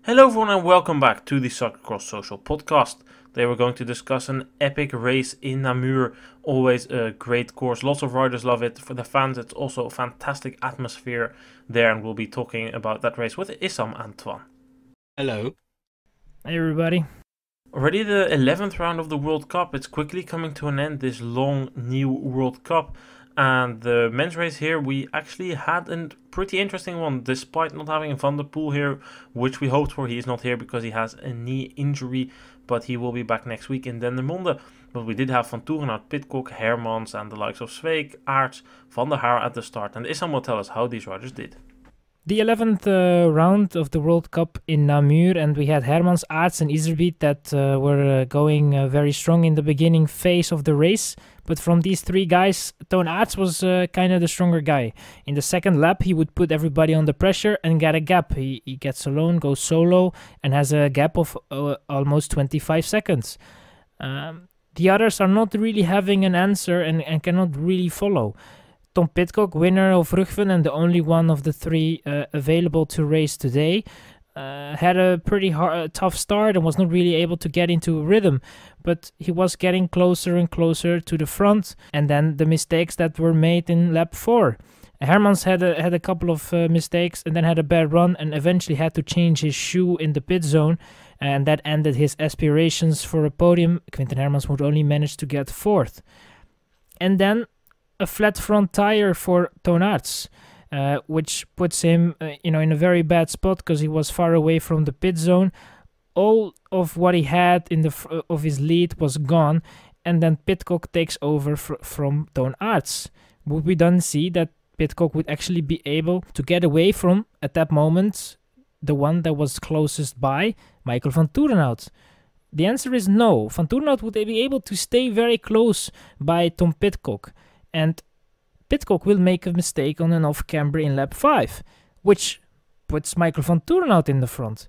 Hello everyone and welcome back to the Cyclocross Social podcast. Today we're going to discuss an epic race in Namur. Always a great course, lots of riders love it. For the fans it's also a fantastic atmosphere there, and we'll be talking about that race with Issam and Twan. Hello. Hey everybody. Already the 11th round of the World Cup. It's quickly coming to an end, this long new World Cup. And the men's race here, we actually had a pretty interesting one, despite not having Van der Poel here, which we hoped for. He is not here because he has a knee injury, but he will be back next week in Dendermonde. But we did have Vanthourenhout, Pidcock, Hermans, and the likes of Zweig, Aerts, Van der Haar at the start. And Issam will tell us how these riders did. The 11th round of the World Cup in Namur, and we had Hermans, Aerts and Issam that were going very strong in the beginning phase of the race. But from these three guys, Twan Aerts was kind of the stronger guy. In the second lap, he would put everybody under pressure and get a gap. He gets alone, goes solo, and has a gap of almost 25 seconds. The others are not really having an answer and cannot really follow. Tom Pidcock, winner of Ruegg and the only one of the three available to race today, had a pretty tough start and was not really able to get into a rhythm, but he was getting closer and closer to the front. And then the mistakes that were made in lap 4. Hermans had a couple of mistakes and then had a bad run and eventually had to change his shoe in the pit zone, and that ended his aspirations for a podium. Quinten Hermans would only manage to get 4th. And then a flat front tire for Twan Aerts, which puts him in a very bad spot because he was far away from the pit zone. All of what he had in of his lead was gone, and then Pidcock takes over from Twan Aerts. Would we then see that Pidcock would actually be able to get away from, at that moment, the one that was closest by, Michael Vanthourenhout? The answer is no. Vanthourenhout would be able to stay very close by Tom Pidcock, and Pidcock will make a mistake on an off-camber in lap 5, which puts Michael Vanthourenhout in the front.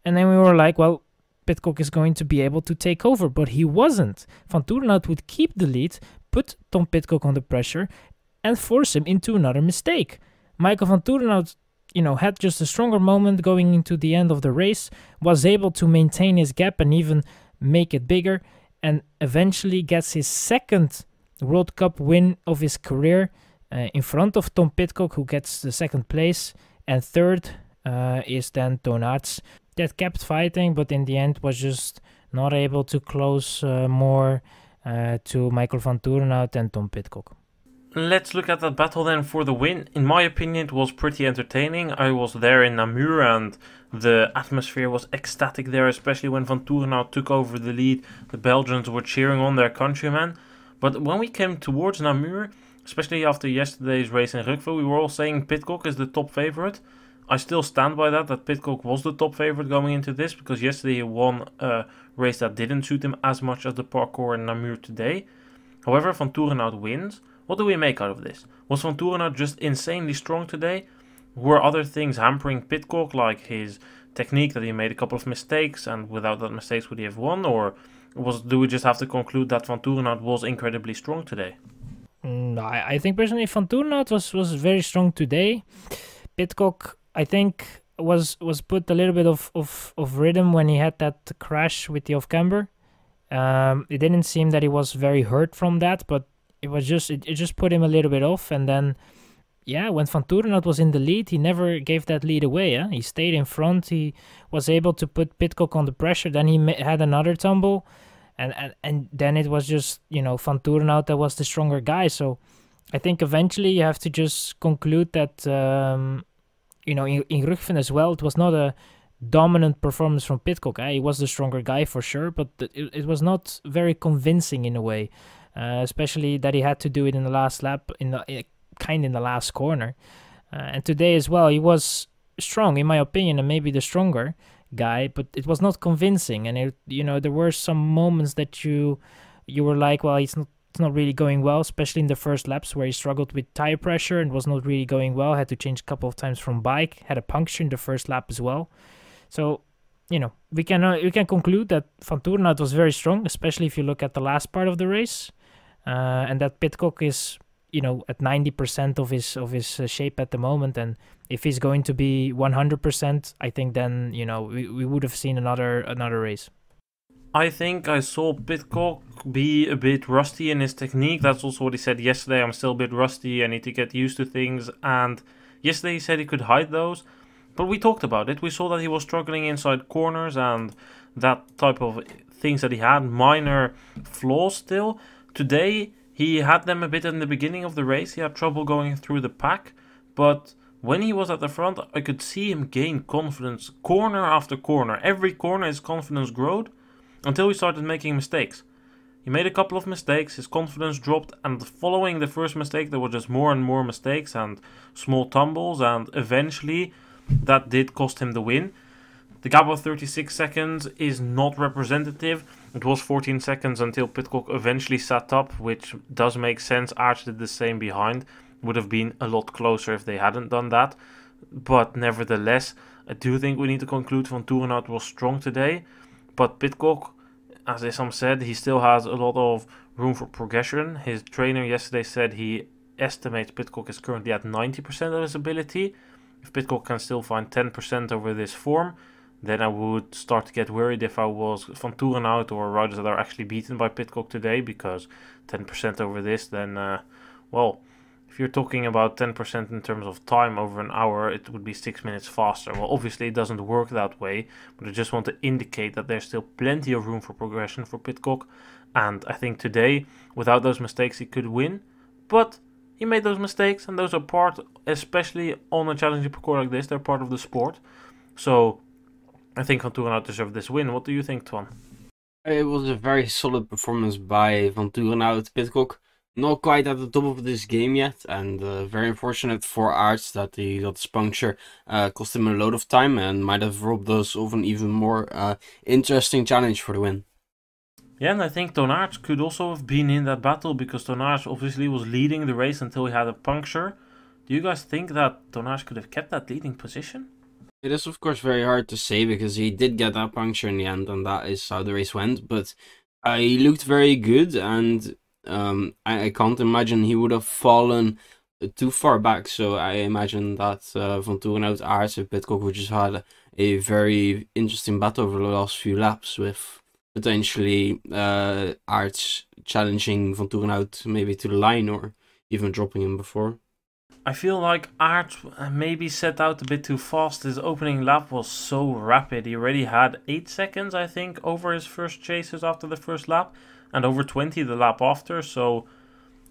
And then we were like, well, Pidcock is going to be able to take over, but he wasn't. Vanthourenhout would keep the lead, put Tom Pidcock under pressure, and force him into another mistake. Michael Vanthourenhout, had just a stronger moment going into the end of the race, was able to maintain his gap and even make it bigger, and eventually gets his second World Cup win of his career in front of Tom Pidcock, who gets the second place, and third is then Twan Aerts, that kept fighting but in the end was just not able to close more to Michael Vanthourenhout and Tom Pidcock. Let's look at that battle then for the win. In my opinion, it was pretty entertaining. I was there in Namur and the atmosphere was ecstatic there, especially when Vanthourenhout took over the lead. The Belgians were cheering on their countryman. But when we came towards Namur, especially after yesterday's race in Ruegg, we were all saying Pidcock is the top favorite. I still stand by that Pidcock was the top favorite going into this, because yesterday he won a race that didn't suit him as much as the parkour in Namur today. However, Vanthourenhout wins. What do we make out of this? Was Vanthourenhout just insanely strong today? Were other things hampering Pidcock, like his technique, that he made a couple of mistakes, and without that mistakes would he have won? Or do we just have to conclude that Vanthourenhout was incredibly strong today? I think personally Vanthourenhout was very strong today. Pidcock, I think, was put a little bit of rhythm when he had that crash with the off-camber. It didn't seem that he was very hurt from that, but it just put him a little bit off. And then, yeah, when Vanthourenhout was in the lead, he never gave that lead away. He stayed in front. He was able to put Pidcock on the pressure. Then he had another tumble. And then it was just, Vanthourenhout that was the stronger guy. So I think eventually you have to just conclude that, in Ruegg as well, it was not a dominant performance from Pidcock. He was the stronger guy for sure, but it was not very convincing in a way, especially that he had to do it in the last lap, in the last corner. And today as well, he was strong, in my opinion, and maybe the stronger guy, but it was not convincing. And there were some moments that you were like, well, it's not really going well, especially in the first laps where he struggled with tire pressure and was not really going well, had to change a couple of times from bike, had a puncture in the first lap as well. So we can conclude that Vanthourenhout was very strong, especially if you look at the last part of the race, and that Pidcock is at 90% of his shape at the moment. And if he's going to be 100%, I think then we would have seen another race. I think I saw Pidcock be a bit rusty in his technique. That's also what he said yesterday. I'm still a bit rusty. I need to get used to things. And yesterday he said he could hide those. But we talked about it. We saw that he was struggling inside corners and that type of things that he had. Minor flaws still. Today he had them a bit in the beginning of the race. He had trouble going through the pack. But when he was at the front, I could see him gain confidence corner after corner. Every corner his confidence growed. Until he started making mistakes. He made a couple of mistakes, his confidence dropped, and following the first mistake there were just more and more mistakes and small tumbles, and eventually that did cost him the win. The gap of 36 seconds is not representative. It was 14 seconds until Pidcock eventually sat up, which does make sense. Aerts did the same behind. Would have been a lot closer if they hadn't done that. But nevertheless, I do think we need to conclude Vanthourenhout was strong today. But Pidcock, as Issam said, he still has a lot of room for progression. His trainer yesterday said he estimates Pidcock is currently at 90% of his ability. If Pidcock can still find 10% over this form, then I would start to get worried if I was Vanthourenhout or riders that are actually beaten by Pidcock today, because 10% over this, then, well, if you're talking about 10% in terms of time over an hour, it would be 6 minutes faster. Well, obviously it doesn't work that way, but I just want to indicate that there's still plenty of room for progression for Pidcock. And I think today, without those mistakes, he could win. But he made those mistakes, and those are part, especially on a challenging parcours like this, they're part of the sport. So I think Vanthourenhout deserved this win. What do you think, Twan? It was a very solid performance by Vanthourenhout. Pidcock not quite at the top of this game yet, and very unfortunate for Aerts that he got this puncture. Cost him a load of time and might have robbed us of an even more interesting challenge for the win. Yeah, and I think Twan Aerts could also have been in that battle, because Twan Aerts obviously was leading the race until he had a puncture. Do you guys think that Twan Aerts could have kept that leading position? It is of course very hard to say, because he did get that puncture in the end, and that is how the race went. But he looked very good, and I can't imagine he would have fallen too far back. So I imagine that Vanthourenhout, Aerts, and Pidcock would just had a very interesting battle over the last few laps, with potentially Aerts challenging Vanthourenhout maybe to the line, or even dropping him before. I feel like Aerts maybe set out a bit too fast. His opening lap was so rapid. He already had 8 seconds, I think, over his first chases after the first lap, and over 20 the lap after. So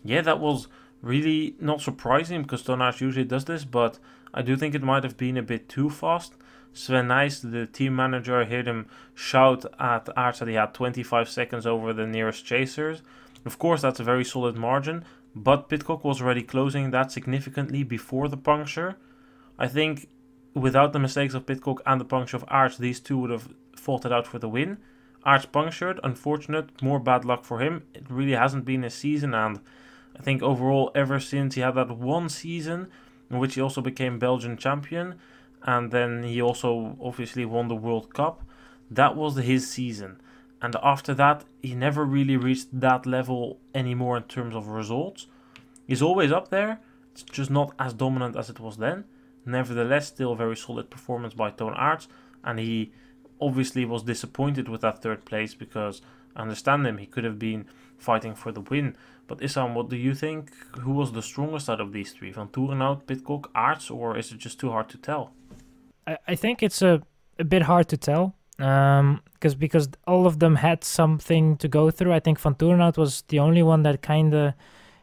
yeah, that was really not surprising, because Twan Aerts usually does this, but I do think it might have been a bit too fast. Sven Nys, the team manager, I heard him shout at Aerts that he had 25 seconds over the nearest chasers. Of course, that's a very solid margin, but Pidcock was already closing that significantly before the puncture. I think without the mistakes of Pidcock and the puncture of Aerts, these two would have fought it out for the win. Aerts punctured, unfortunate, more bad luck for him. It really hasn't been a season, and I think overall ever since he had that one season in which he also became Belgian champion, and then he also obviously won the World Cup, that was his season. And after that, he never really reached that level anymore in terms of results. He's always up there, it's just not as dominant as it was then. Nevertheless, still a very solid performance by Twan Aerts, and he obviously was disappointed with that third place, because I understand him, he could have been fighting for the win. But Issam, what do you think? Who was the strongest out of these three? Vanthourenhout, Pidcock, Aerts, or is it just too hard to tell? I think it's a bit hard to tell, because all of them had something to go through. I think Vanthourenhout was the only one that kind of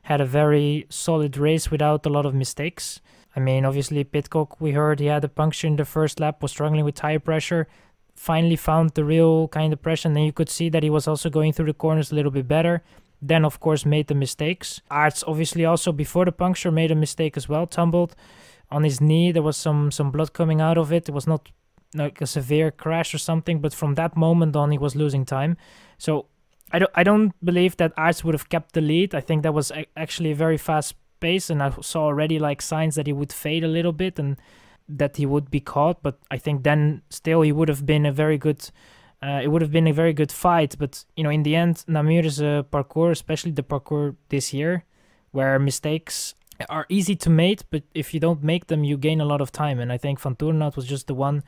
had a very solid race without a lot of mistakes. I mean, obviously Pidcock, we heard he had a puncture in the first lap, was struggling with tire pressure, finally found the real kind of pressure, and then you could see that he was also going through the corners a little bit better. Then of course made the mistakes. Aerts obviously also before the puncture made a mistake as well, tumbled on his knee. There was some blood coming out of it. It was not like a severe crash or something, but from that moment on he was losing time. So I don't believe that Aerts would have kept the lead. I think that was actually a very fast pace, and I saw already like signs that he would fade a little bit and that he would be caught. But I think then still he would have been a very good it would have been a very good fight. But you know, in the end, Namur is a parcours, especially the parcours this year, where mistakes are easy to make, but if you don't make them, you gain a lot of time. And I think Vanthourenhout was just the one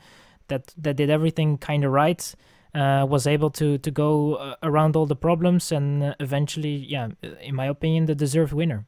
that did everything kind of right, was able to go around all the problems, and eventually, yeah, in my opinion, the deserved winner.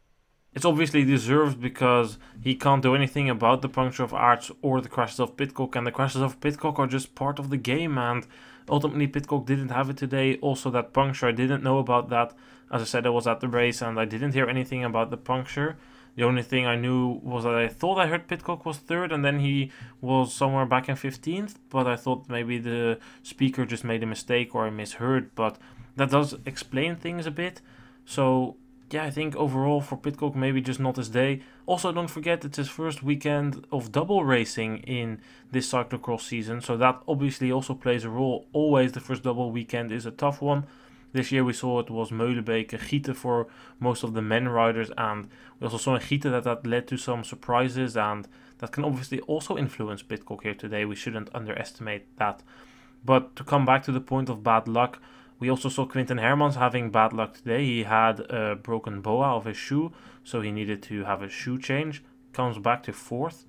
It's obviously deserved because he can't do anything about the puncture of Aerts or the crashes of Pidcock, and the crashes of Pidcock are just part of the game, and ultimately Pidcock didn't have it today. Also that puncture, I didn't know about that. As I said, I was at the race and I didn't hear anything about the puncture. The only thing I knew was that I thought I heard Pidcock was 3rd and then he was somewhere back in 15th, but I thought maybe the speaker just made a mistake or I misheard, but that does explain things a bit. So yeah, I think overall for Pidcock, maybe just not his day. Also, don't forget it's his first weekend of double racing in this cyclocross season, so that obviously also plays a role. Always the first double weekend is a tough one. This year we saw it was Meulenbeek, Gieten for most of the men riders, and we also saw in Gieten that led to some surprises, and that can obviously also influence Pidcock here today. We shouldn't underestimate that. But to come back to the point of bad luck, we also saw Quinten Hermans having bad luck today. He had a broken boa of his shoe, so he needed to have a shoe change. Comes back to 4th.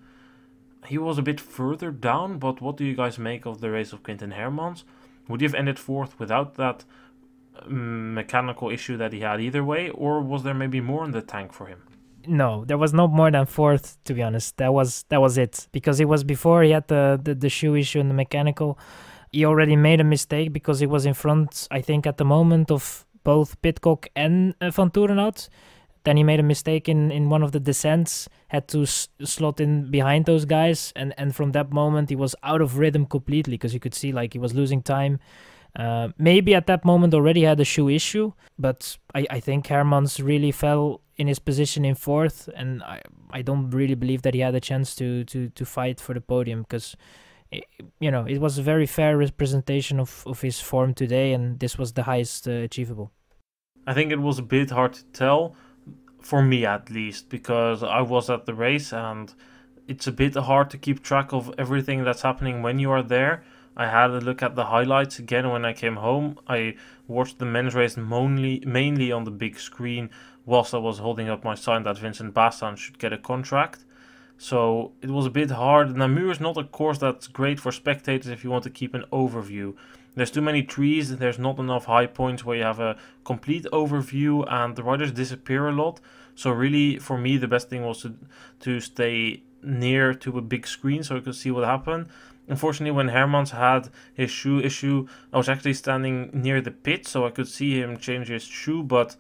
He was a bit further down, but what do you guys make of the race of Quinten Hermans? Would he have ended 4th without that mechanical issue that he had either way, or was there maybe more in the tank for him? No, there was no more than 4th, to be honest. That was it, because it was before he had the shoe issue and the mechanical. He already made a mistake because he was in front, I think, at the moment of both Pidcock and Vanthourenhout. Then he made a mistake in one of the descents, had to slot in behind those guys, and from that moment he was out of rhythm completely, because you could see like he was losing time. Maybe at that moment already had a shoe issue, but I think Hermans really fell in his position in 4th, and I don't really believe that he had a chance to fight for the podium, because it was a very fair representation of his form today, and this was the highest achievable. I think it was a bit hard to tell, for me at least, because I was at the race and it's a bit hard to keep track of everything that's happening when you are there. I had a look at the highlights again when I came home. I watched the men's race mainly on the big screen whilst I was holding up my sign that Vincent Bastan should get a contract. So it was a bit hard. Namur is not a course that's great for spectators if you want to keep an overview. There's too many trees, there's not enough high points where you have a complete overview, and the riders disappear a lot. So really, for me, the best thing was to stay near to a big screen so I could see what happened. Unfortunately, when Hermans had his shoe issue, I was actually standing near the pit so I could see him change his shoe, but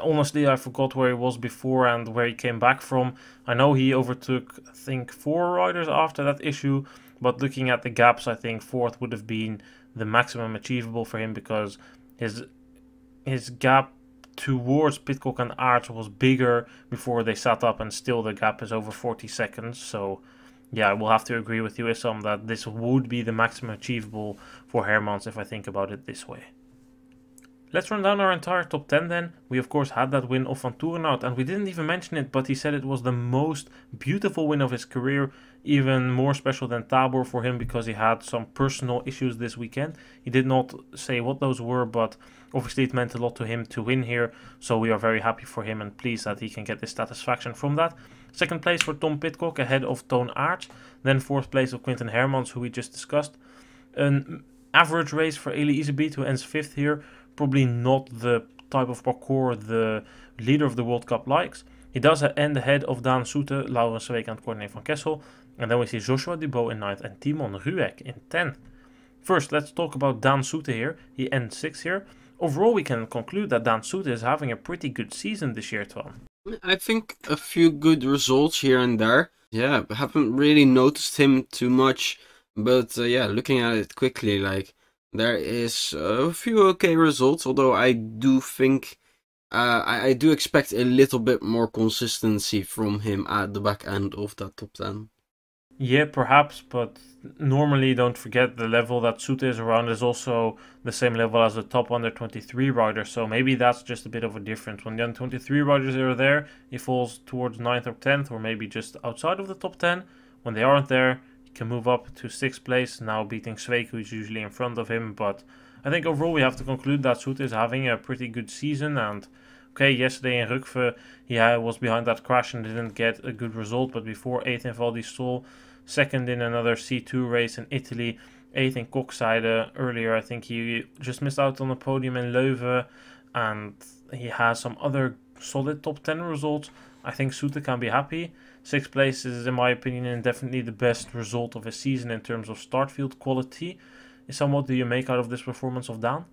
honestly, I forgot where he was before and where he came back from. I know he overtook, I think, 4 riders after that issue, but looking at the gaps, I think 4th would have been the maximum achievable for him, because his gap towards Pidcock and Aerts was bigger before they sat up, and still the gap is over 40 seconds. So yeah, I will have to agree with you, Issam, that this would be the maximum achievable for Hermans if I think about it this way. Let's run down our entire top 10 then. We of course had that win of Vanthourenhout, and we didn't even mention it, but he said it was the most beautiful win of his career, even more special than Tabor for him because he had some personal issues this weekend. He did not say what those were, but obviously it meant a lot to him to win here, so we are very happy for him and pleased that he can get this satisfaction from that. Second place for Tom Pidcock ahead of Toon Aerts, then 4th place of Quinten Hermans, who we just discussed. An average race for Eli Iserbyt, who ends 5th here. Probably not the type of parcours the leader of the World Cup likes. He does end ahead of Daan Soete, Laurens Sweeck and Corné van Kessel. And then we see Joshua Dubau in 9th and Twan and Ruegg in 10th. First, let's talk about Daan Soete here. He ends 6th here. Overall, we can conclude that Daan Soete is having a pretty good season this year, Twan. I think a few good results here and there. Yeah, I haven't really noticed him too much. But yeah, looking at it quickly, like, there is a few okay results, although I do think, I do expect a little bit more consistency from him at the back end of that top 10. Yeah, perhaps, but normally don't forget the level that Soete is around is also the same level as the top under 23 rider, so maybe that's just a bit of a difference. When the under 23 riders are there, he falls towards 9th or 10th, or maybe just outside of the top 10. When they aren't there, can move up to 6th place, now beating Sweeck, who's usually in front of him. But I think overall we have to conclude that Soete is having a pretty good season and Okay, yesterday in Rugve, he was behind that crash and didn't get a good result, but before 8th in Val di Sole, 2nd in another C2 race in Italy, 8th in Kokzijde. Earlier, I think he just missed out on the podium in Leuven, and he has some other solid top 10 results. I think Soete can be happy. 6th place is, in my opinion, definitely the best result of his season in terms of start field quality. Issam, what do you make out of this performance of Dan?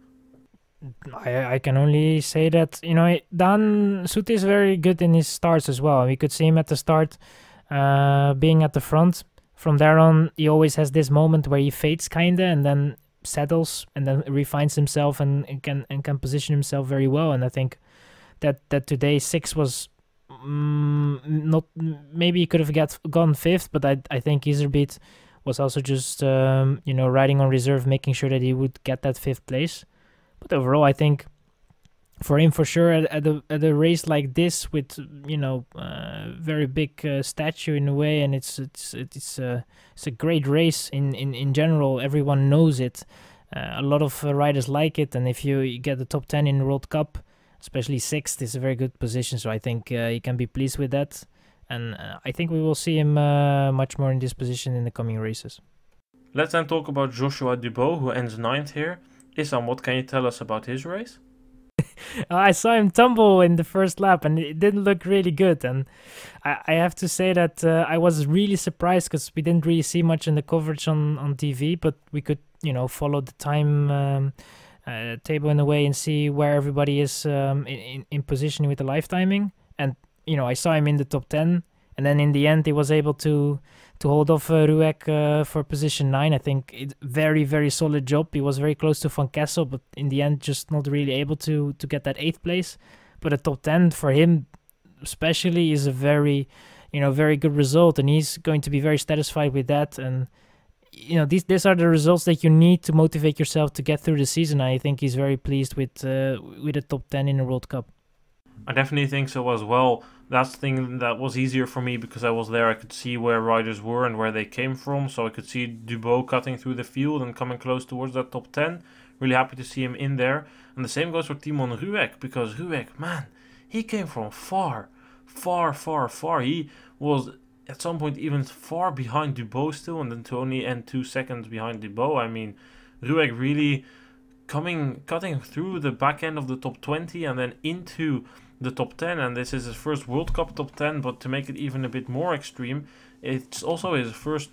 I can only say that, you know, Dan Soete is very good in his starts as well. We could see him at the start being at the front. From there on, he always has this moment where he fades kinda and then settles and then refines himself and can position himself very well. And I think that today 6 was not, maybe he could have gone 5th, but I think Iserbyt was also just you know, riding on reserve, making sure that he would get that 5th place. But overall, I think for him, for sure, at a race like this with, you know, very big statue in a way, and it's a great race in general. Everyone knows it. A lot of riders like it, and if you get the top 10 in the World Cup, especially 6th, is a very good position. So I think he can be pleased with that, and I think we will see him much more in this position in the coming races. Let's then talk about Joshua Dubau, who ends 9th here. Issam, what can you tell us about his race? I saw him tumble in the first lap and it didn't look really good, and I have to say that I was really surprised because we didn't really see much in the coverage on TV, but we could, you know, follow the time table in a way and see where everybody is in position with the live timing. And, you know, I saw him in the top 10, and then in the end he was able to hold off Ruegg for position 9. I think it's very, very solid job. He was very close to Van Kessel, but in the end just not really able to get that 8th place. But a top 10 for him especially is a very, you know, very good result, and he's going to be very satisfied with that. And, you know, these are the results that you need to motivate yourself to get through the season. I think he's very pleased with a top 10 in the World Cup. I definitely think so as well. That's the thing that was easier for me because I was there. I could see where riders were and where they came from. So I could see Dubau cutting through the field and coming close towards that top 10. Really happy to see him in there. And the same goes for Twan and Ruegg, because Ruegg, man, he came from far. He was at some point even far behind Dubau still, and then to only end 2 seconds behind Dubau. I mean, Ruegg really cutting through the back end of the top 20 and then into the top 10, and this is his first World Cup top 10, but to make it even a bit more extreme, it's also his first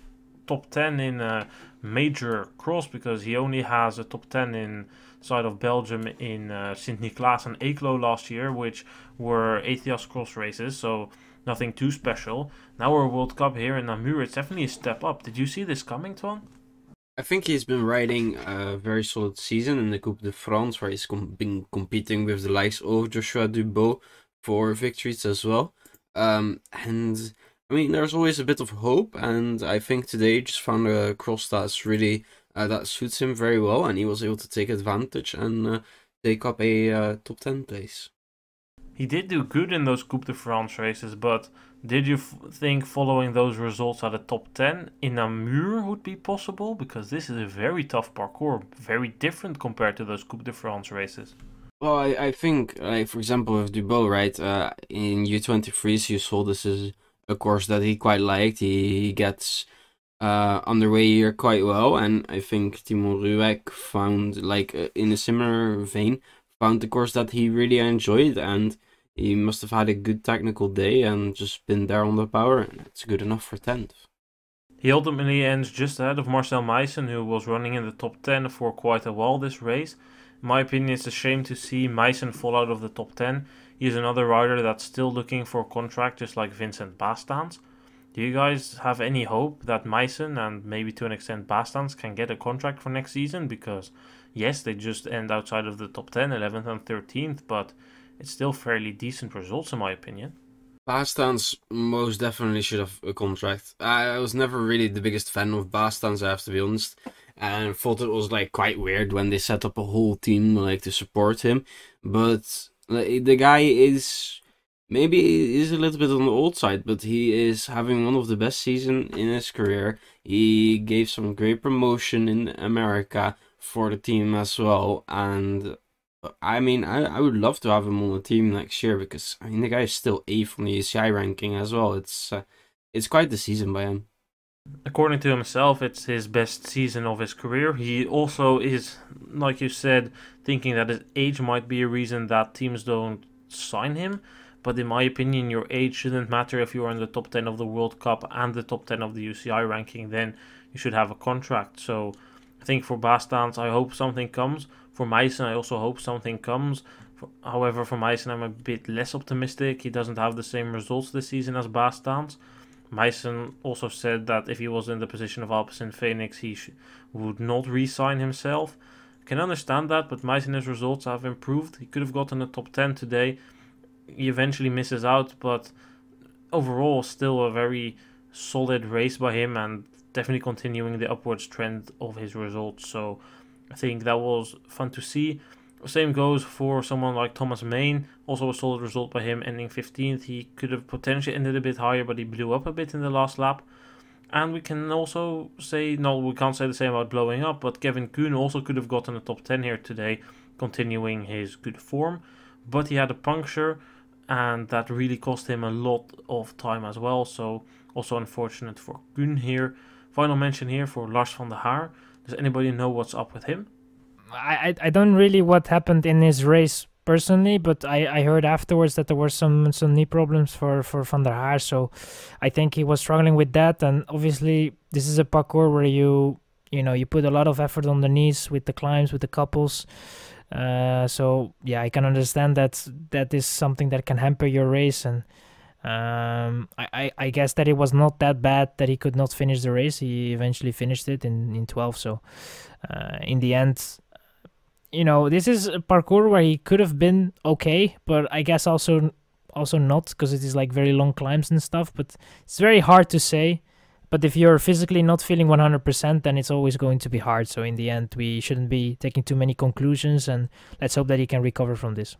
top 10 in a major cross, because he only has a top 10 inside of Belgium in Sint-Niklaas and Eeklo last year, which were ATS cross races, so nothing too special. Now we're World Cup here in Namur. It's definitely a step up. Did you see this coming, Twan? I think he's been riding a very solid season in the Coupe de France, where he's been competing with the likes of Joshua Dubau for victories as well. And I mean, there's always a bit of hope, and I think today just found a cross that's really that suits him very well, and he was able to take advantage and take up a top 10 place. He did do good in those Coupe de France races, but did you think following those results at a top 10 in Namur would be possible? Because this is a very tough parcours, very different compared to those Coupe de France races. Well, I think, like, for example, with Dubau, right, in U23s, you saw this is a course that he quite liked. He gets underway here quite well, and I think Timo Ruegg found, like, in a similar vein, found the course that he really enjoyed, and he must have had a good technical day and just been there on the power, and it's good enough for 10th. He ultimately ends just ahead of Marcel Meissen, who was running in the top 10 for quite a while this race. In my opinion, it's a shame to see Meissen fall out of the top 10. He's another rider that's still looking for a contract, just like Vincent Bastans. Do you guys have any hope that Meissen and maybe to an extent Bastans can get a contract for next season? Because yes, they just end outside of the top 10, 11th and 13th, but it's still fairly decent results in my opinion. Bastans most definitely should have a contract. I was never really the biggest fan of Bastans, I have to be honest, and thought it was like quite weird when they set up a whole team like to support him. But the guy is maybe is a little bit on the old side, but he is having one of the best seasons in his career. He gave some great promotion in America for the team as well, and I mean, I would love to have him on the team next year because I mean the guy is still 8th on the UCI ranking as well. It's quite the season by him. According to himself, it's his best season of his career. He also is, like you said, thinking that his age might be a reason that teams don't sign him. But in my opinion, your age shouldn't matter. If you're in the top 10 of the World Cup and the top 10 of the UCI ranking, then you should have a contract. So I think for Bastaans, I hope something comes. For Meissen, I also hope something comes. However, for Meissen, I'm a bit less optimistic. He doesn't have the same results this season as Bastaans. Meissen also said that if he was in the position of Alpecin Phoenix, he would not re-sign himself. I can understand that, but Meissen's results have improved. He could have gotten a top 10 today. He eventually misses out, but overall still a very solid race by him and definitely continuing the upwards trend of his results. So I think that was fun to see. Same goes for someone like Thomas Main, also a solid result by him, ending 15th. He could have potentially ended a bit higher, but he blew up a bit in the last lap. And we can also say, no, we can't say the same about blowing up, but Kevin Kuhn also could have gotten a top 10 here today, continuing his good form. But he had a puncture, and that really cost him a lot of time as well. So also unfortunate for Kuhn here. Final mention here for Lars van der Haar. Does anybody know what's up with him? I don't really what happened in his race personally, but I heard afterwards that there were some knee problems for Van der Haar, so I think he was struggling with that. And obviously this is a parcours where you put a lot of effort on the knees with the climbs, with the couples. So yeah, I can understand that is something that can hamper your race. And I guess that it was not that bad that he could not finish the race. He eventually finished it in 12th. So in the end, this is a parcours where he could have been okay, but I guess also not, because it is like very long climbs and stuff. But it's very hard to say. But if you're physically not feeling 100%, then it's always going to be hard. So in the end, we shouldn't be taking too many conclusions, and let's hope that he can recover from this.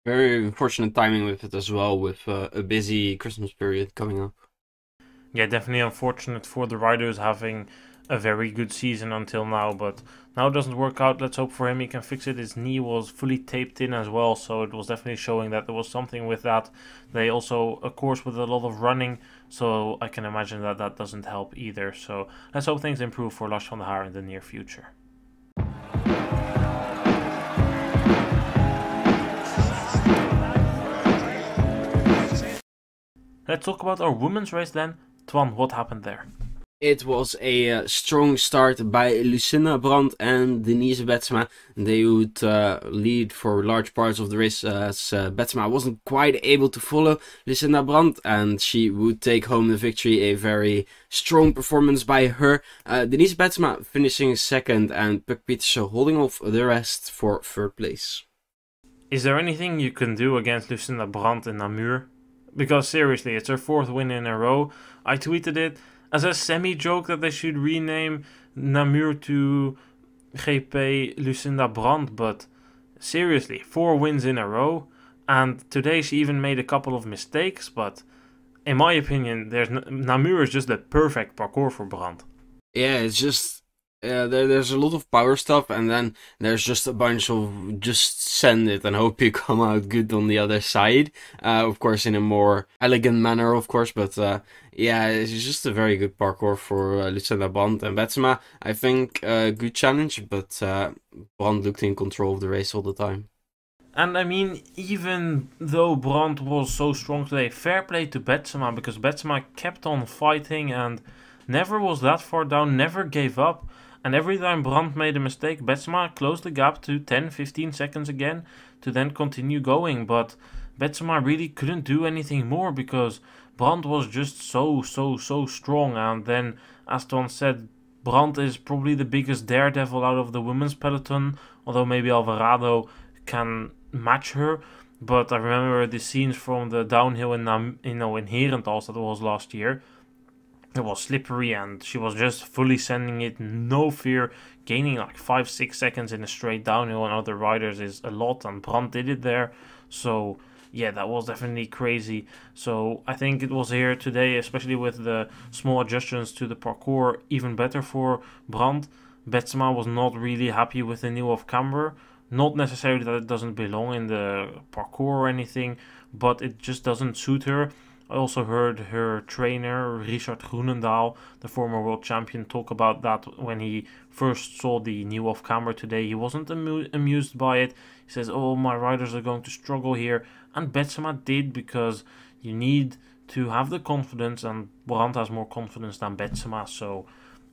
Very unfortunate timing with it as well, with a busy Christmas period coming up. Yeah, definitely unfortunate for the riders having a very good season until now, but now it doesn't work out. Let's hope for him he can fix it. His knee was fully taped in as well, so it was definitely showing that there was something with that. They also, of course, with a lot of running, so I can imagine that that doesn't help either. So let's hope things improve for Lars van der Haar in the near future. Let's talk about our women's race then. Twan, what happened there? It was a strong start by Lucinda Brandt and Denise Betsma. They would lead for large parts of the race, as Betsma wasn't quite able to follow Lucinda Brandt, and she would take home the victory. A very strong performance by her. Denise Betsma finishing second, and Pidcock Aerts holding off the rest for third place. Is there anything you can do against Lucinda Brandt in Namur? Because seriously, it's her 4th win in a row. I tweeted it as a semi-joke that they should rename Namur to GP Lucinda Brandt, but seriously, 4 wins in a row, and today she even made a couple of mistakes, but in my opinion, Namur is just the perfect parcours for Brandt. Yeah, it's just there's a lot of power stuff, and then there's just a bunch of just send it and hope you come out good on the other side. Of course, in a more elegant manner, of course, but yeah, it's just a very good parkour for Lucinda Brandt and Betsma. I think good challenge, but Brandt looked in control of the race all the time. And I mean, even though Brandt was so strong today, fair play to Betsma, because Betsma kept on fighting and never was that far down, never gave up. And every time Brandt made a mistake, Betsma closed the gap to 10-15 seconds again to then continue going. But Betsma really couldn't do anything more because Brandt was just so strong. And then, as Twan said, Brandt is probably the biggest daredevil out of the women's peloton, although maybe Alvarado can match her. But I remember the scenes from the downhill in Herentals that was last year. It was slippery and she was just fully sending it, no fear, gaining like 5-6 seconds in a straight downhill on other riders is a lot, and Brandt did it there. So yeah, that was definitely crazy. So I think it was here today, especially with the small adjustments to the parcours, even better for Brandt. Betsma was not really happy with the new off-camber. Not necessarily that it doesn't belong in the parkour or anything, but it just doesn't suit her. I also heard her trainer, Richard Groenendaal, the former world champion, talk about that when he first saw the new off-camera today. He wasn't amused by it. He says, oh, my riders are going to struggle here. And Betsema did, because you need to have the confidence, and Brandt has more confidence than Betsema. So,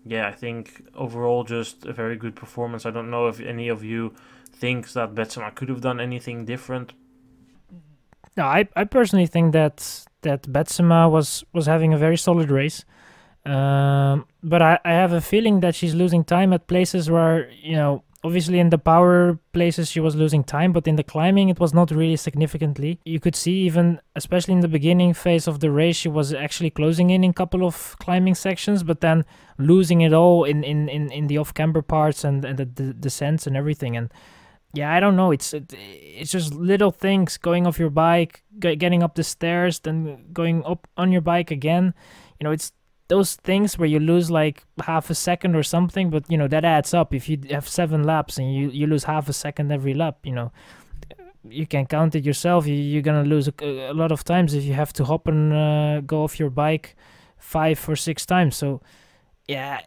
yeah, I think overall just a very good performance. I don't know if any of you thinks that Betsema could have done anything different. No, I personally think that Betsema was having a very solid race. But I have a feeling that she's losing time at places where, obviously in the power places she was losing time, but in the climbing it was not really significantly. You could see even, especially in the beginning phase of the race, she was actually closing in a couple of climbing sections, but then losing it all in the off-camber parts and the descents and everything. And yeah, I don't know. It's just little things, going off your bike, getting up the stairs, then going up on your bike again. It's those things where you lose like half a second or something, but that adds up. If you have 7 laps and you lose half a second every lap, you can count it yourself. You're gonna lose a lot of times if you have to hop and go off your bike 5 or 6 times. So yeah,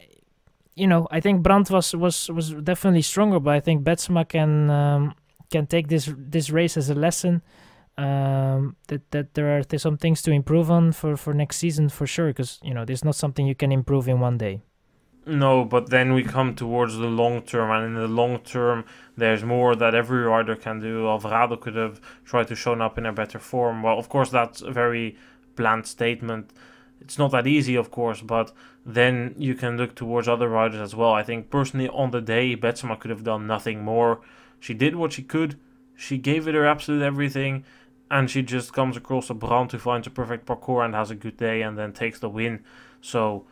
I think Brandt was definitely stronger, but I think Betsema can take this race as a lesson. That there are some things to improve on for next season for sure, because there's not something you can improve in one day. No, but then we come towards the long term, and in the long term there's more that every rider can do. Alvarado could have tried to show up in a better form. Well, of course that's a very bland statement. It's not that easy, of course, but then you can look towards other riders as well. I think personally on the day, Betsema could have done nothing more. She did what she could. She gave it her absolute everything, and she just comes across a Brandt who finds a perfect parkour and has a good day and then takes the win. So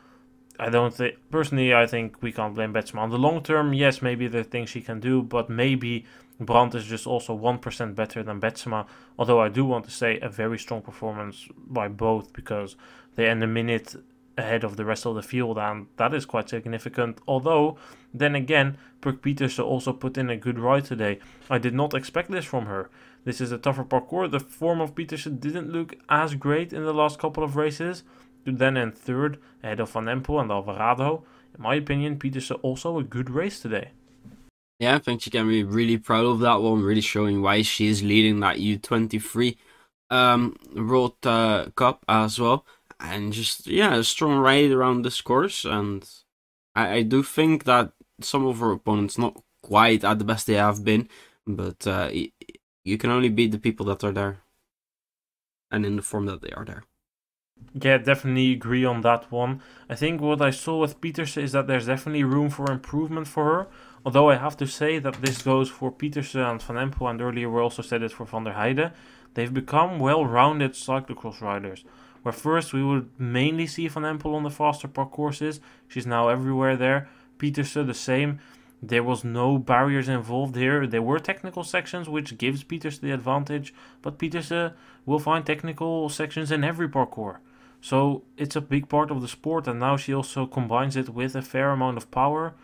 I think we can't blame Betsema. On the long term, yes, maybe there are things she can do, but maybe Brandt is just also 1% better than Betsema. Although I do want to say a very strong performance by both, because they end a minute ahead of the rest of the field, and that is quite significant. Although, then again, Pidcock Pieterse also put in a good ride today. I did not expect this from her. This is a tougher parkour. The form of Pieterse didn't look as great in the last couple of races. Then in third, ahead of Van Empel and Alvarado. In my opinion, Pieterse also a good race today. Yeah, I think she can be really proud of that one, really showing why she is leading that U23 World Cup as well. And just, yeah, a strong ride around this course. And I do think that some of her opponents not quite at the best they have been, but you can only beat the people that are there and in the form that they are there. Yeah, definitely agree on that one. I think what I saw with Pieterse is that there's definitely room for improvement for her. Although I have to say that this goes for Pieterse and Van Empel, and earlier we also said it for Van der Heijden. They've become well-rounded cyclocross riders. Where first we would mainly see Van Empel on the faster parcourses. She's now everywhere there. Pieterse the same. There was no barriers involved here. There were technical sections, which gives Pieterse the advantage. But Pieterse will find technical sections in every parkour. So it's a big part of the sport, and now she also combines it with a fair amount of power,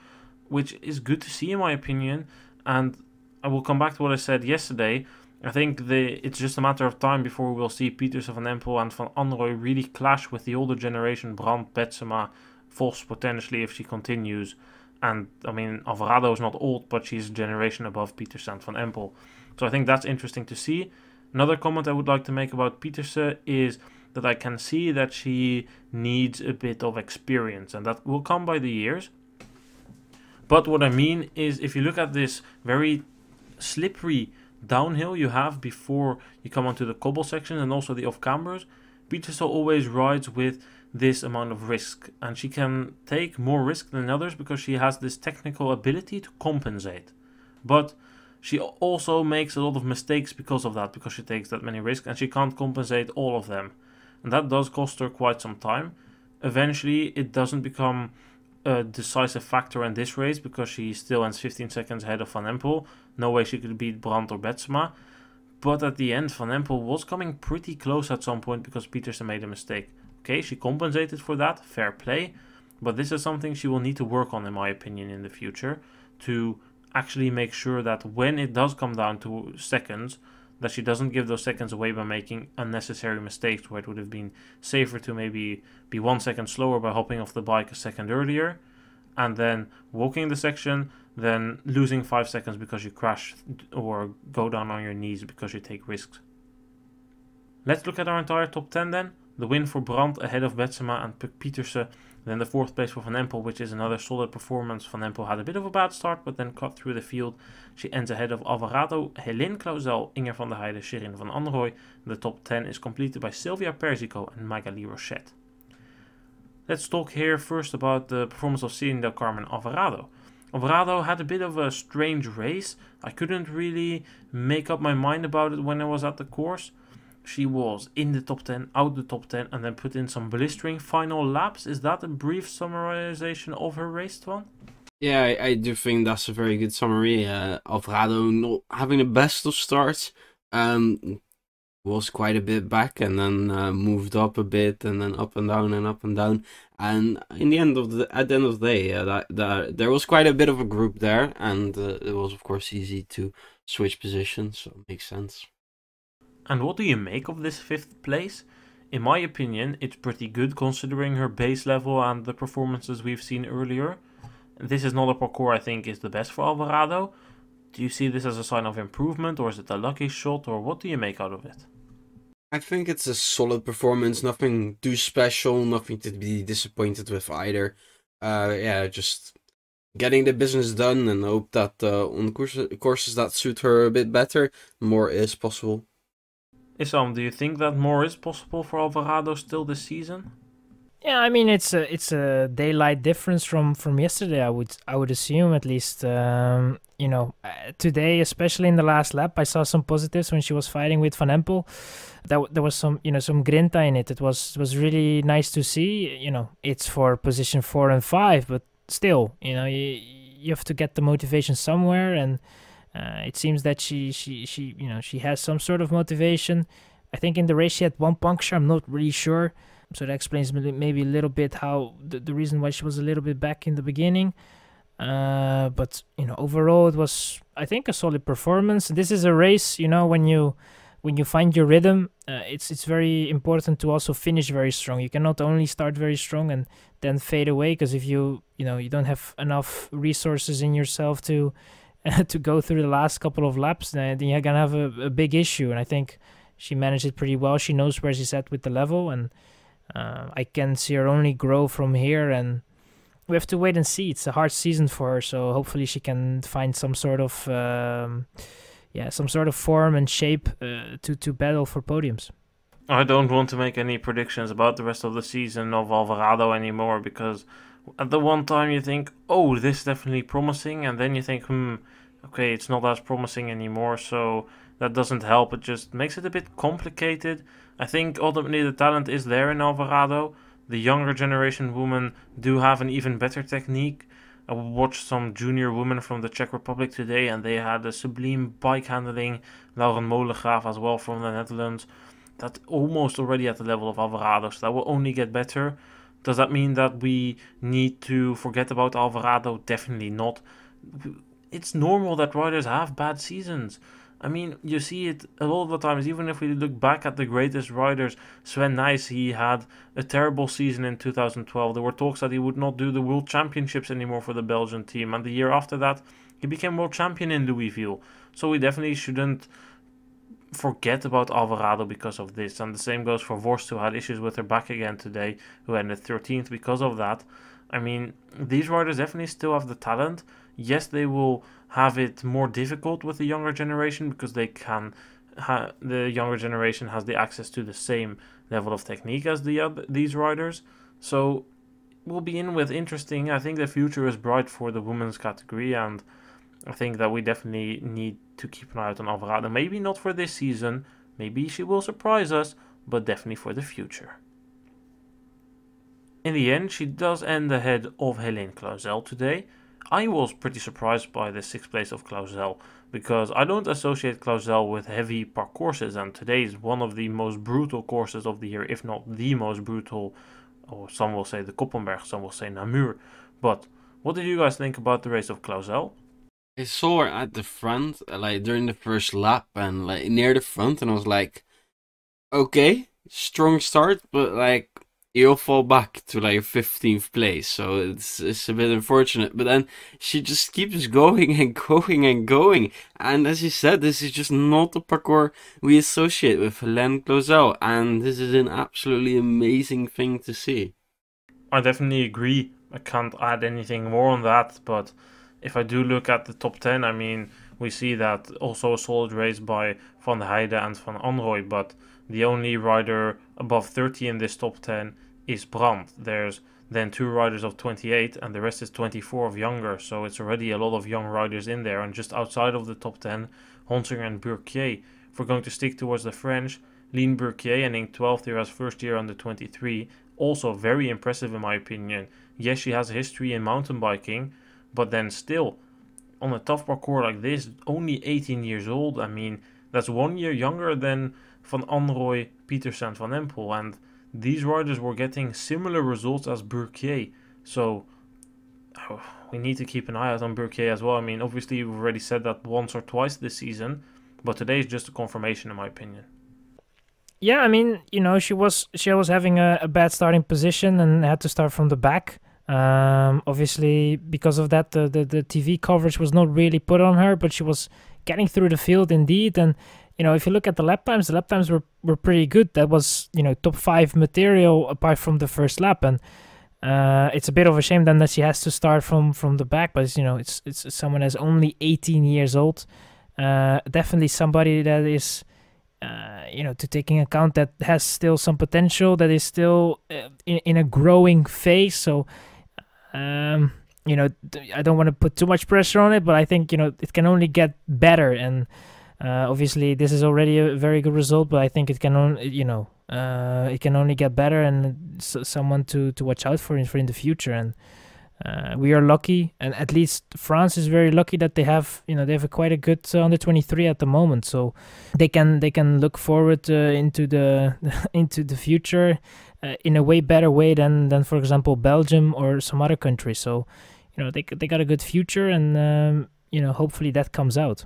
which is good to see in my opinion. And I will come back to what I said yesterday. I think it's just a matter of time before we'll see Pieterse, Van Empel and Van Anrooy really clash with the older generation, Brandt, Betsema, Vos potentially if she continues. And I mean, Alvarado is not old, but she's a generation above Pieterse and Van Empel. So I think that's interesting to see. Another comment I would like to make about Pieterse is that I can see that she needs a bit of experience, and that will come by the years. But what I mean is, if you look at this very slippery downhill you have before you come onto the cobble section and also the off-cambers, Pieterse always rides with this amount of risk, and she can take more risk than others because she has this technical ability to compensate. But she also makes a lot of mistakes because of that, because she takes that many risks and she can't compensate all of them. And that does cost her quite some time. Eventually, it doesn't become a decisive factor in this race because she still ends 15 seconds ahead of Van Empel. No way she could beat Brandt or Betsema. But at the end, Van Empel was coming pretty close at some point because Pieterse made a mistake. Okay, she compensated for that, fair play. But this is something she will need to work on, in my opinion, in the future, to actually make sure that when it does come down to seconds, that she doesn't give those seconds away by making unnecessary mistakes where it would have been safer to maybe be 1 second slower by hopping off the bike a second earlier and then walking the section, than losing 5 seconds because you crash or go down on your knees because you take risks. Let's look at our entire top 10 then. The win for Brandt ahead of Betsema and Pieterse. Then the 4th place for Van Empel, which is another solid performance. Van Empel had a bit of a bad start, but then cut through the field. She ends ahead of Alvarado, Helene Clauzel, Inger van der Heijden, Shirin van Anrooy. The top 10 is completed by Sylvia Persico and Magali Rochette. Let's talk here first about the performance of Celine del Carmen Alvarado. Alvarado had a bit of a strange race. I couldn't really make up my mind about it when I was at the course. She was in the top 10, out the top 10, and then put in some blistering final laps. Is that a brief summarization of her race, Twan? Yeah, I do think that's a very good summary. Alvarado not having the best of starts. Was quite a bit back and then moved up a bit and then up and down and up and down. And at the end of the day, there was quite a bit of a group there, and it was of course easy to switch positions, so it makes sense. And what do you make of this 5th place? In my opinion, it's pretty good considering her base level and the performances we've seen earlier. This is not a parcours I think is the best for Alvarado. Do you see this as a sign of improvement, or is it a lucky shot, or what do you make out of it? I think it's a solid performance, nothing too special, nothing to be disappointed with either. Yeah, just getting the business done and hope that on courses that suit her a bit better, more is possible. Issam, do you think that more is possible for Alvarado still this season? Yeah, I mean it's a daylight difference from yesterday. I would assume, at least. You know, today, especially in the last lap, I saw some positives when she was fighting with Van Empel. There was some some grinta in it. It was really nice to see. You know, it's for position 4 and 5, but still, you have to get the motivation somewhere, and it seems that she has some sort of motivation. I think in the race she had 1 puncture. I'm not really sure. So that explains maybe a little bit how the reason why she was a little bit back in the beginning. But overall it was, I think, a solid performance. This is a race, when you find your rhythm, it's very important to also finish very strong. You cannot only start very strong and then fade away, because if you don't have enough resources in yourself to to go through the last couple of laps, then you're gonna have a big issue. And I think she managed it pretty well. She knows where she's at with the level, and I can see her only grow from here, and we have to wait and see. It's a hard season for her, so hopefully she can find some sort of form and shape to battle for podiums. I don't want to make any predictions about the rest of the season of Alvarado anymore, because at the one time you think, oh, this is definitely promising, and then you think, okay, it's not as promising anymore, so that doesn't help. It just makes it a bit complicated. I think ultimately the talent is there in Alvarado. The younger generation women do have an even better technique. I watched some junior women from the Czech Republic today, and they had a sublime bike handling. Lauren Molengraaf as well from the Netherlands. That's almost already at the level of Alvarado, so that will only get better. Does that mean that we need to forget about Alvarado? Definitely not. It's normal that riders have bad seasons. I mean, you see it a lot of the times. Even if we look back at the greatest riders, Sven Nys, he had a terrible season in 2012. There were talks that he would not do the World Championships anymore for the Belgian team. And the year after that, he became world champion in Louisville. So we definitely shouldn't forget about Alvarado because of this. And the same goes for Vorst, who had issues with her back again today, who ended 13th because of that. I mean, these riders definitely still have the talent. Yes, they will have it more difficult with the younger generation, because they can. The younger generation has the access to the same level of technique as these riders. So we'll be in with interesting. I think the future is bright for the women's category, and I think that we definitely need to keep an eye out on Alvarado. Maybe not for this season. Maybe she will surprise us, but definitely for the future. In the end, she does end ahead of Helene Clauzel today. I was pretty surprised by the 6th place of Clauzel, because I don't associate Clauzel with heavy parcourses, and today is one of the most brutal courses of the year, if not the most brutal. Or some will say the Koppenberg, some will say Namur. But what did you guys think about the race of Clauzel? I saw her at the front, like during the first lap, and like near the front, and I was like, okay, strong start, but like you'll fall back to like 15th place, so it's a bit unfortunate. But then she just keeps going and going and going, and as you said, this is just not the parkour we associate with Helene Clauzel, and this is an absolutely amazing thing to see. I definitely agree. I can't add anything more on that, but if I do look at the top 10, I mean, we see that also a solid race by Van der Heijden and Van Anrooy, but the only rider above 30 in this top 10 is Brandt. There's then 2 riders of 28, and the rest is 24 of younger, so it's already a lot of young riders in there. And just outside of the top 10, Honsinger and Burquier. If we're going to stick towards the French, Line Burquier ending 12th here as first year under 23, also very impressive in my opinion. Yes, she has a history in mountain biking, but then still, on a tough parkour like this, only 18 years old. I mean, that's 1 year younger than Van Anrooy, Pieterse and Van Empel, and these riders were getting similar results as Burquier. So we need to keep an eye out on Burquier as well. I mean, obviously we've already said that once or twice this season, but today is just a confirmation in my opinion. Yeah, I mean, she was having a bad starting position and had to start from the back. Obviously, because of that, the TV coverage was not really put on her, but she was getting through the field indeed. And if you look at the lap times were pretty good. That was top 5 material apart from the first lap, and it's a bit of a shame then that she has to start from the back. But it's someone that's only 18 years old. Definitely somebody that is. To taking account that has still some potential, that is still in a growing phase. So, I don't want to put too much pressure on it, but I think, it can only get better. And obviously, this is already a very good result, but I think it can only, it can only get better, and someone to watch out for in the future. And we are lucky, and at least France is very lucky that they have quite a good under 23 at the moment, so they can look forward into the into the future in a way better way than for example Belgium or some other countries. So they got a good future, and hopefully that comes out.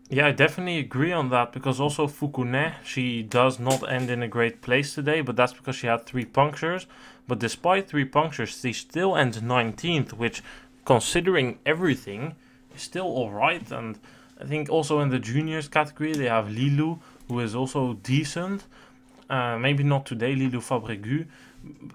Yeah, I definitely agree on that, because also Foucounet, she does not end in a great place today, but that's because she had 3 punctures. But despite 3 punctures, she still ends 19th, which, considering everything, is still alright. And I think also in the juniors category, they have Lilou, who is also decent. Maybe not today, Lilou Fabregu,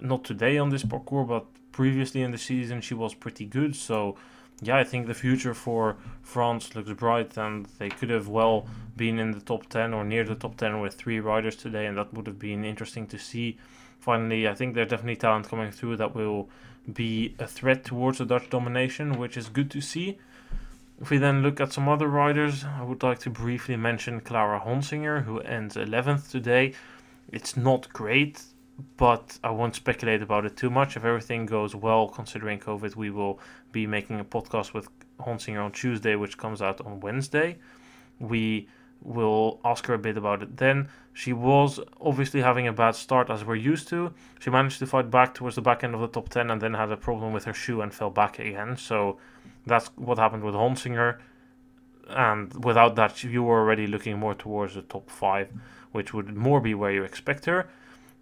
not today on this parcours, but previously in the season she was pretty good. So yeah, I think the future for France looks bright, and they could have well been in the top 10 or near the top 10 with 3 riders today, and that would have been interesting to see. Finally, I think there's definitely talent coming through that will be a threat towards the Dutch domination, which is good to see. If we then look at some other riders, I would like to briefly mention Clara Honsinger, who ends 11th today. It's not great, but I won't speculate about it too much. If everything goes well, considering COVID, we will be making a podcast with Honsinger on Tuesday, which comes out on Wednesday. We will ask her a bit about it then. She was obviously having a bad start, as we're used to. She managed to fight back towards the back end of the top 10 and then had a problem with her shoe and fell back again. So that's what happened with Honsinger. And without that, you were already looking more towards the top 5, which would more be where you expect her.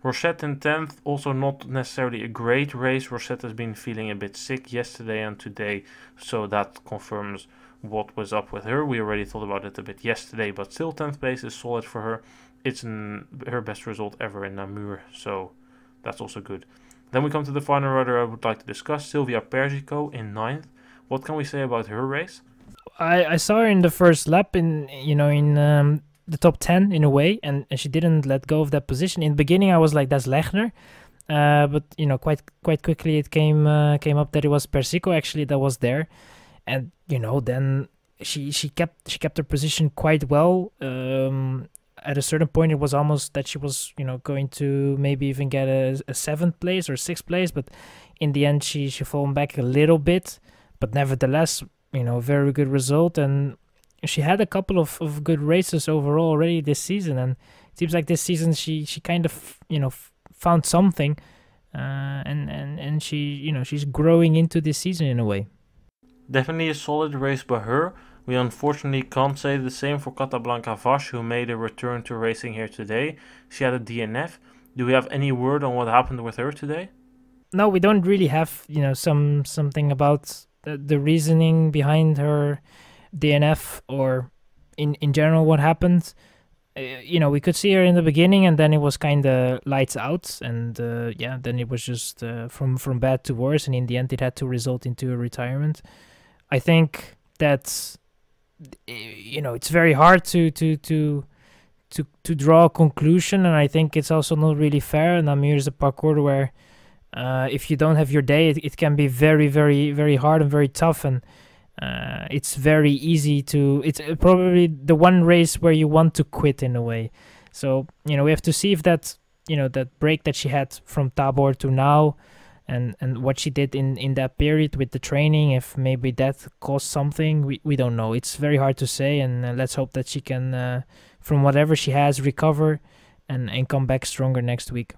Rochette in 10th, also not necessarily a great race. Rochette has been feeling a bit sick yesterday and today, so that confirms what was up with her. We already thought about it a bit yesterday, but still 10th place is solid for her. It's her best result ever in Namur, so that's also good. Then we come to the final rider I would like to discuss, Sylvia Persico in 9th. What can we say about her race? I saw her in the first lap in the top 10 in a way, and she didn't let go of that position. In the beginning I was like, that's Lechner, but quite quickly it came up that it was Persico actually that was there. And then she kept her position quite well. At a certain point, it was almost that she was going to maybe even get a 7th place or 6th place. But in the end, she fallen back a little bit. But nevertheless, very good result. And she had a couple of good races overall already this season. And it seems like this season she kind of found something, and she she's growing into this season in a way. Definitely a solid race by her. We unfortunately can't say the same for Catablanca Vash, who made a return to racing here today. She had a DNF. Do we have any word on what happened with her today? No, we don't really have, something about the reasoning behind her DNF or in general what happened. We could see her in the beginning, and then it was kind of lights out, and then it was just from bad to worse, and in the end it had to result into a retirement. I think that it's very hard to draw a conclusion, and I think it's also not really fair. Namur is a parcours where if you don't have your day, it can be very, very, very hard and very tough, and it's very easy to. It's probably the one race where you want to quit in a way. So we have to see if that that break that she had from Tabor to now, and what she did in that period with the training, if maybe that caused something. We don't know. It's very hard to say, and let's hope that she can, from whatever she has, recover and come back stronger next week.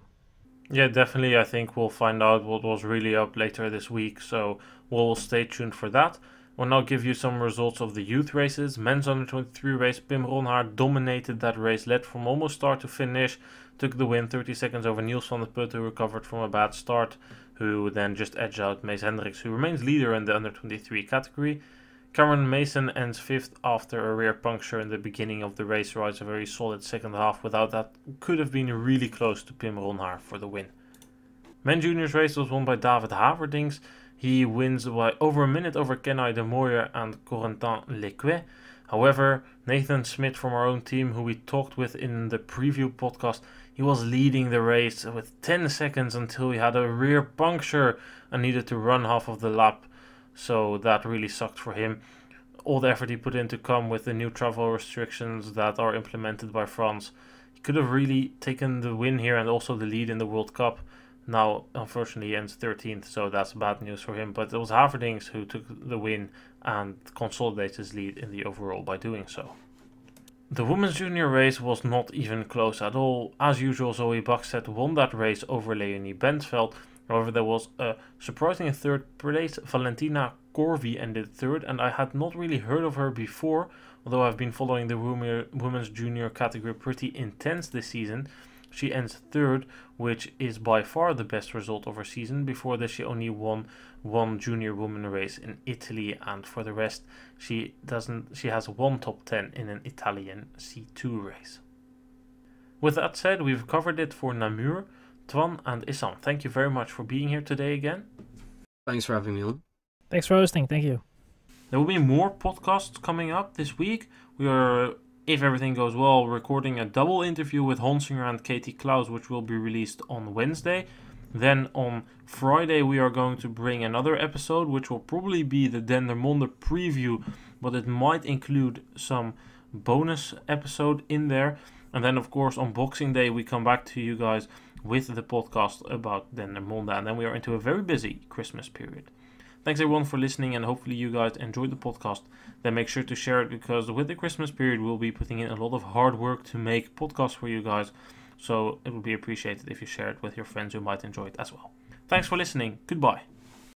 Yeah, definitely. I think we'll find out what was really up later this week, so we'll stay tuned for that. We'll now give you some results of the youth races. Men's under 23 race, Pim Ronhaar dominated that race, led from almost start to finish, took the win 30 seconds over Niels van der Put, who recovered from a bad start, who then just edged out Mees Hendricks, who remains leader in the under 23 category. Cameron Mason ends 5th after a rear puncture in the beginning of the race, rides a very solid second half. Without that, could have been really close to Pim Ronhaar for the win. Men juniors race was won by David Haverdings. He wins by over a minute over Kenai de Mooijer and Corentin Lequet. However, Nathan Smith from our own team, who we talked with in the preview podcast, he was leading the race with 10 seconds until he had a rear puncture and needed to run half of the lap. So that really sucked for him. All the effort he put in to come with the new travel restrictions that are implemented by France, he could have really taken the win here and also the lead in the World Cup. Now, unfortunately, he ends 13th, so that's bad news for him. But it was Haverdings who took the win and consolidated his lead in the overall by doing so. The women's junior race was not even close at all. As usual, Zoe Bakstedt won that race over Leonie Bentveld. However, there was a surprising third place. Valentina Corvi ended third, and I had not really heard of her before, although I've been following the women's junior category pretty intense this season. She ends third, which is by far the best result of her season. Before this, she only won one junior women race in Italy, and for the rest, she has one top 10 in an Italian C2 race. With that said, we've covered it for Namur. Twan and Issam, thank you very much for being here today again. Thanks for having me on. Thanks for hosting. Thank you. There will be more podcasts coming up this week. We are, if everything goes well, recording a double interview with Honsinger and Katie Klaus, which will be released on Wednesday. Then on Friday we are going to bring another episode, which will probably be the Dendermonde preview, but it might include some bonus episode in there. And then of course on Boxing Day we come back to you guys with the podcast about Dendermonde, and then we are into a very busy Christmas period. Thanks everyone for listening, and hopefully you guys enjoyed the podcast. Then make sure to share it, because with the Christmas period we'll be putting in a lot of hard work to make podcasts for you guys, so it would be appreciated if you share it with your friends who might enjoy it as well. Thanks for listening. Goodbye.